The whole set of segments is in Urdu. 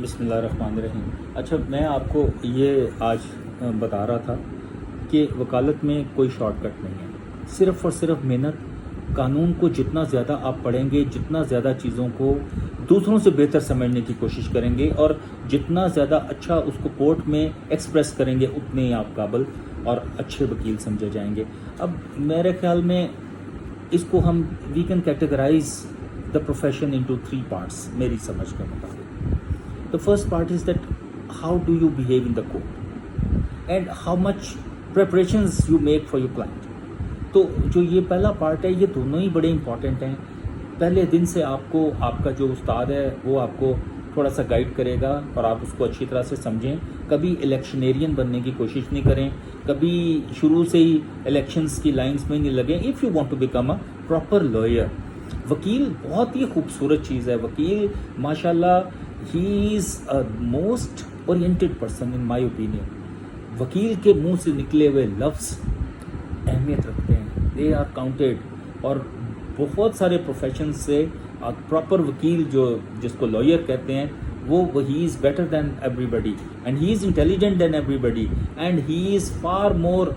بسم اللہ الرحمن الرحیم۔ اچھا، میں آپ کو یہ آج بتا رہا تھا کہ وکالت میں کوئی شارٹ کٹ نہیں ہے، صرف اور صرف محنت۔ قانون کو جتنا زیادہ آپ پڑھیں گے، جتنا زیادہ چیزوں کو دوسروں سے بہتر سمجھنے کی کوشش کریں گے اور جتنا زیادہ اچھا اس کو کورٹ میں ایکسپریس کریں گے، اتنے ہی آپ قابل اور اچھے وکیل سمجھے جائیں گے۔ اب میرے خیال میں اس کو ہم we can categorize the profession into 3 parts میری سمجھ کے مطابق۔ The first part is that how do you behave in the court and how much preparations you make for your client. تو جو یہ پہلا پارٹ ہے، یہ دونوں ہی بڑے امپورٹنٹ ہیں۔ پہلے دن سے آپ کو آپ کا جو استاد ہے وہ آپ کو تھوڑا سا گائیڈ کرے گا اور آپ اس کو اچھی طرح سے سمجھیں۔ کبھی الیکشنیرین بننے کی کوشش نہیں کریں، کبھی شروع سے ہی الیکشنز کی لائنز میں نہیں لگیں۔ If you want to become a proper lawyer, وکیل بہت ہی خوبصورت چیز ہے۔ وکیل ماشاءاللہ he is a most oriented person in my opinion. وکیل کے منہ سے نکلے ہوئے لفظ اہمیت رکھتے ہیں، they are counted۔ اور بہت سارے پروفیشن سے پراپر وکیل جس کو لائر کہتے ہیں، وہ he is better than everybody and he is intelligent than everybody and he is far more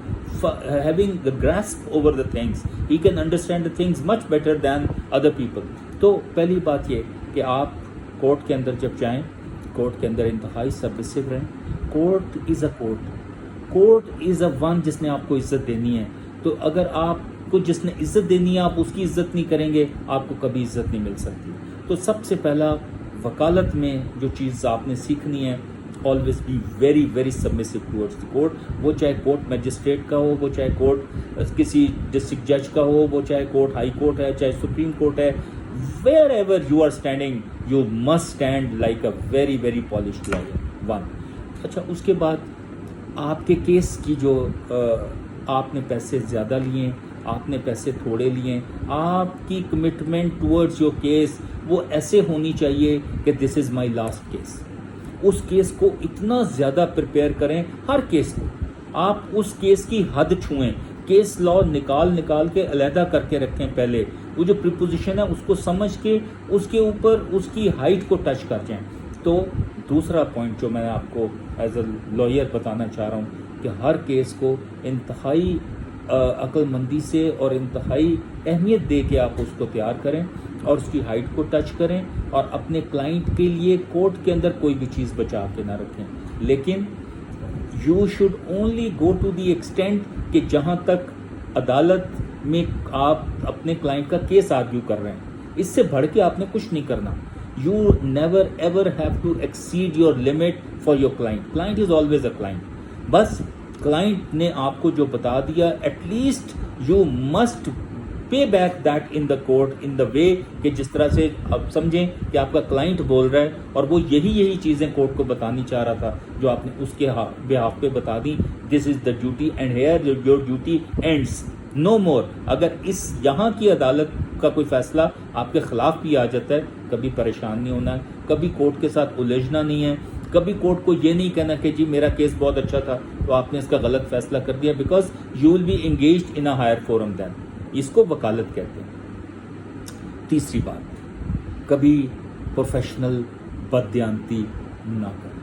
having the grasp over the things. He can understand the things much better than other people. تو پہلی بات یہ کہ آپ کورٹ کے اندر جب جائیں، کورٹ کے اندر انتہائی سبمسو رہیں۔ Court is a court is a one جس نے آپ کو عزت دینی ہے۔ تو اگر آپ کو جس نے عزت دینی ہے آپ اس کی عزت نہیں کریں گے، آپ کو کبھی عزت نہیں مل سکتی۔ تو سب سے پہلا وکالت میں جو چیز آپ نے سیکھنی ہے، always be very very submissive towards the court۔ وہ چاہے کورٹ میجسٹریٹ کا ہو، وہ چاہے کورٹ کسی ڈسٹرکٹ جج کا ہو، وہ چاہے کورٹ ہائی کورٹ ہے، چاہے سپریم کورٹ ہے، wherever you are standing you must stand like a very very polished lawyer. One. اچھا، اس کے بعد آپ کے کیس کی جو آپ نے پیسے زیادہ لیے، آپ نے پیسے تھوڑے لیے، آپ کی کمٹمنٹ ٹورڈز یور کیس وہ ایسے ہونی چاہیے کہ this is my last case. اس کیس کو اتنا زیادہ پریپیئر کریں، ہر کیس کو آپ اس کیس کی حد چھوئیں، کیس لا نکال کے علیحدہ کر کے رکھیں۔ پہلے وہ جو پریپوزیشن ہے اس کو سمجھ کے اس کے اوپر اس کی ہائٹ کو ٹچ کر جائیں۔ تو دوسرا پوائنٹ جو میں آپ کو ایز اے لائر بتانا چاہ رہا ہوں کہ ہر کیس کو انتہائی عقل مندی سے اور انتہائی اہمیت دے کے آپ اس کو تیار کریں اور اس کی ہائٹ کو ٹچ کریں اور اپنے کلائنٹ کے لیے کورٹ کے اندر کوئی بھی چیز بچا کے نہ رکھیں۔ لیکن you should only go to the extent کہ جہاں تک عدالت میں آپ اپنے کلائنٹ کا کیس آرگیو کر رہے ہیں، اس سے بڑھ کے آپ نے کچھ نہیں کرنا۔ You never ever have to exceed your limit for your client. Client is always a client. بس کلائنٹ نے آپ کو جو بتا دیا، at least you must pay back that in the court in the way کہ جس طرح سے آپ سمجھیں کہ آپ کا کلائنٹ بول رہا ہے اور وہ یہی چیزیں کورٹ کو بتانی چاہ رہا تھا جو آپ نے اس کے بہاف پہ بتا دی۔ This is the duty and here your duty ends, no more. اگر یہاں کی عدالت کا کوئی فیصلہ آپ کے خلاف بھی آ جاتا ہے، کبھی پریشان نہیں ہونا ہے، کبھی کورٹ کے ساتھ الجھنا نہیں ہے، کبھی کورٹ کو یہ نہیں کہنا کہ جی میرا کیس بہت اچھا تھا تو آپ نے اس کا غلط فیصلہ کر دیا، because you will be engaged in a higher forum then. اس کو وکالت کہتے ہیں۔ تیسری بات، کبھی پروفیشنل بددیانتی نہ کریں۔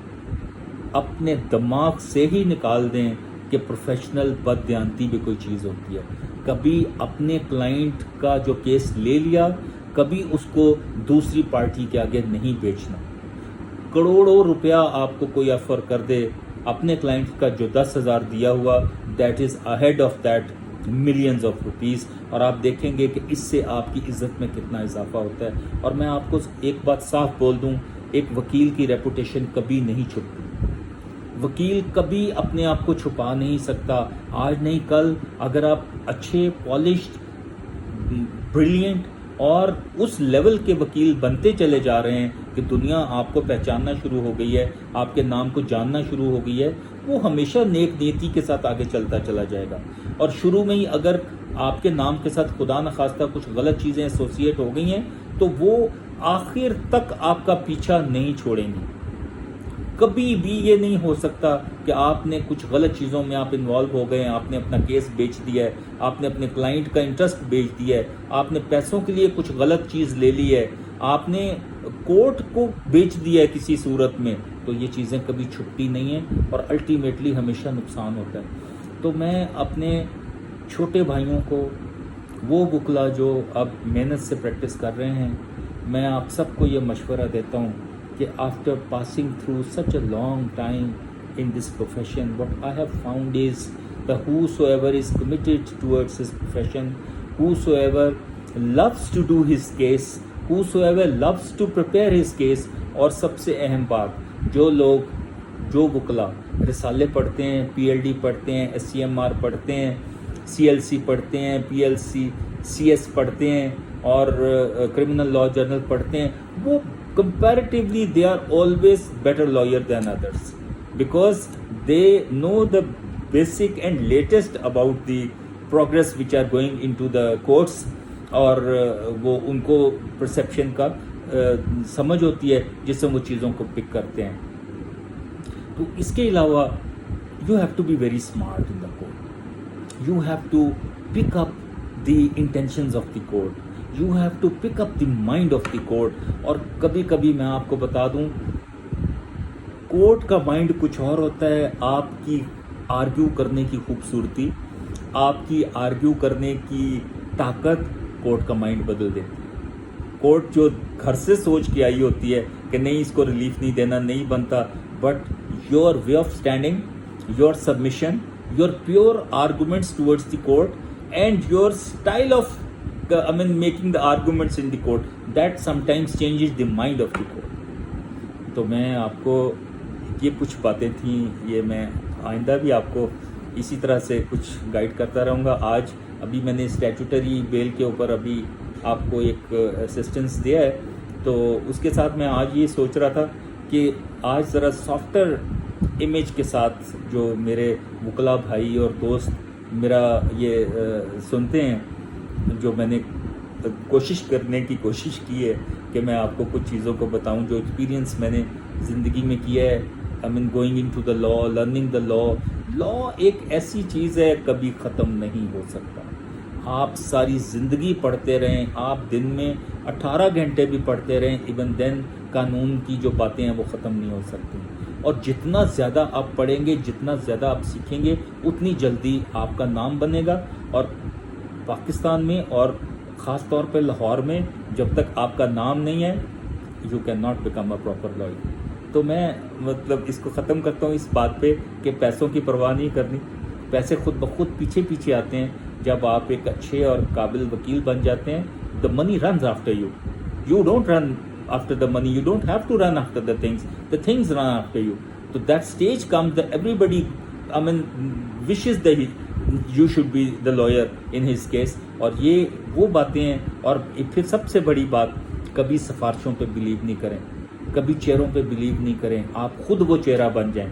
اپنے دماغ سے ہی نکال دیں کہ پروفیشنل بددیانتی بھی کوئی چیز ہوتی ہے۔ کبھی اپنے کلائنٹ کا جو کیس لے لیا، کبھی اس کو دوسری پارٹی کے آگے نہیں بیچنا۔ کروڑوں روپیہ آپ کو کوئی آفر کر دے، اپنے کلائنٹ کا جو 10,000 دیا ہوا that is ahead of that millions of rupees, اور آپ دیکھیں گے کہ اس سے آپ کی عزت میں کتنا اضافہ ہوتا ہے۔ اور میں آپ کو ایک بات صاف بول دوں، ایک وکیل کی ریپوٹیشن کبھی نہیں چھپتی۔ وکیل کبھی اپنے آپ کو چھپا نہیں سکتا۔ آج نہیں کل اگر آپ اچھے پالشڈ بریلینٹ اور اس لیول کے وکیل بنتے چلے جا رہے ہیں کہ دنیا آپ کو پہچاننا شروع ہو گئی ہے، آپ کے نام کو جاننا شروع ہو گئی ہے، وہ ہمیشہ نیک نیتی کے ساتھ آگے چلتا چلا جائے گا۔ اور شروع میں ہی اگر آپ کے نام کے ساتھ خدا نخواستہ کچھ غلط چیزیں ایسوسیٹ ہو گئی ہیں تو وہ آخر تک آپ کا پیچھا نہیں چھوڑیں گی۔ کبھی بھی یہ نہیں ہو سکتا کہ آپ نے کچھ غلط چیزوں میں آپ انوالو ہو گئے ہیں، آپ نے اپنا کیس بیچ دیا ہے، آپ نے اپنے کلائنٹ کا انٹرسٹ بیچ دیا ہے، آپ نے پیسوں کے لیے کچھ غلط چیز لے لی ہے، آپ نے کورٹ کو بیچ دیا ہے کسی صورت میں تو یہ چیزیں کبھی چھپتی نہیں ہیں اور الٹیمیٹلی ہمیشہ نقصان ہوتا ہے. تو میں اپنے چھوٹے بھائیوں کو، وہ وکلا جو اب محنت سے پریکٹس کر رہے ہیں، میں آپ سب کو یہ مشورہ دیتا ہوں کہ after passing through such a long time in this profession, what I have found is that whosoever is committed towards his profession, whosoever loves to do his case, whosoever loves to prepare his case، اور سب سے اہم بات، جو وکلا رسالے پڑھتے ہیں، پی ایل ڈی پڑھتے ہیں، ایس سی ایم آر پڑھتے ہیں، سی ایل سی پڑھتے ہیں، P L C C S پڑھتے ہیں اور کرمنل لا جرنل پڑھتے ہیں، وہ comparatively they are always better lawyer than others because they know the basic and latest about the progress which are going into the courts، اور وہ ان کو پرسیپشن کا سمجھ ہوتی ہے جس سے وہ چیزوں کو پک کرتے ہیں. تو اس کے علاوہ you have to be very smart in the court. You have to pick up the intentions of the court. You have to pick up the mind of the court. اور کبھی کبھی میں آپ کو بتا دوں، کورٹ کا مائنڈ کچھ اور ہوتا ہے. آپ کی آرگیو کرنے کی خوبصورتی، آپ کی آرگیو کرنے کی طاقت کورٹ کا مائنڈ بدل دیتی ہے. کورٹ جو گھر سے سوچ کے آئی ہوتی ہے کہ نہیں اس کو ریلیف نہیں دینا، نہیں بنتا، but your way of standing, your submission, your pure arguments towards the court and your style of making the arguments in the court, that some times changes the mind of the court. تو میں آپ کو یہ کچھ باتیں تھیں، یہ میں آئندہ بھی آپ کو اسی طرح سے کچھ گائیڈ کرتا رہوں گا. آج ابھی میں نے اسٹیچوٹری بیل کے اوپر ابھی آپ کو ایک اسسٹنس دیا ہے، تو اس کے ساتھ میں آج یہ سوچ رہا تھا کہ آج ذرا سافٹر امیج کے ساتھ جو میرے وکلا بھائی اور دوست میرا یہ سنتے ہیں، جو میں نے کوشش کرنے کی کوشش کی ہے کہ میں آپ کو کچھ چیزوں کو بتاؤں جو ایکسپیرینس میں نے زندگی میں کیا ہے. I mean going into the law, learning the law ایک ایسی چیز ہے کبھی ختم نہیں ہو سکتا. آپ ساری زندگی پڑھتے رہیں، آپ دن میں 18 گھنٹے بھی پڑھتے رہیں، ایون دین قانون کی جو باتیں ہیں وہ ختم نہیں ہو سکتی. اور جتنا زیادہ آپ پڑھیں گے، جتنا زیادہ آپ سیکھیں گے، اتنی جلدی آپ کا نام بنے گا. اور پاکستان میں اور خاص طور پہ لاہور میں جب تک آپ کا نام نہیں ہے، you can not become a proper lawyer. تو میں مطلب اس کو ختم کرتا ہوں اس بات پہ کہ پیسوں کی پرواہ نہیں کرنی. پیسے خود بخود پیچھے آتے ہیں جب آپ ایک اچھے اور قابل وکیل بن جاتے ہیں. The money runs after you, you don't run after the money, you don't have to run after the things run after you. تو that stage comes that everybody I mean wishes that you should be the lawyer in his case. اور یہ وہ باتیں ہیں. اور پھر سب سے بڑی بات، کبھی سفارشوں پہ بلیو نہیں کریں، کبھی چہروں پہ بلیو نہیں کریں، آپ خود وہ چہرہ بن جائیں.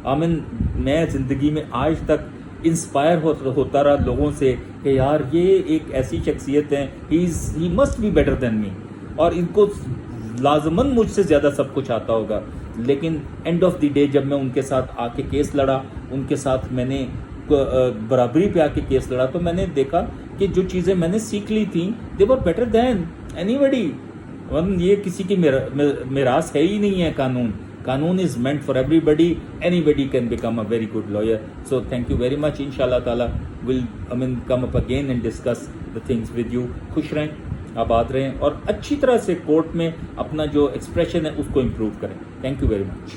آمین میں زندگی میں آج تک انسپائر ہوتا رہا لوگوں سے کہ یار یہ ایک ایسی شخصیت ہے، he must be better than me, اور ان کو لازماً مجھ سے زیادہ سب کچھ آتا ہوگا. لیکن اینڈ آف دی ڈے جب میں ان کے ساتھ آ کے کیس لڑا، ان کے ساتھ میں نے برابری پہ آ کے کیس لڑا، تو میں نے دیکھا کہ جو چیزیں میں نے سیکھ لی تھیں دے ور بیٹر دین اینی بڈی. یہ کسی کی میراث ہے ہی نہیں ہے. قانون is meant for everybody. Anybody can become a very good lawyer. So thank you very much. Inshallah ta'ala we'll come up again and discuss the things with you. خوش رہیں، آباد رہیں، اور اچھی طرح سے کورٹ میں اپنا جو ایکسپریشن ہے اس کو امپروو کریں. Thank you very much.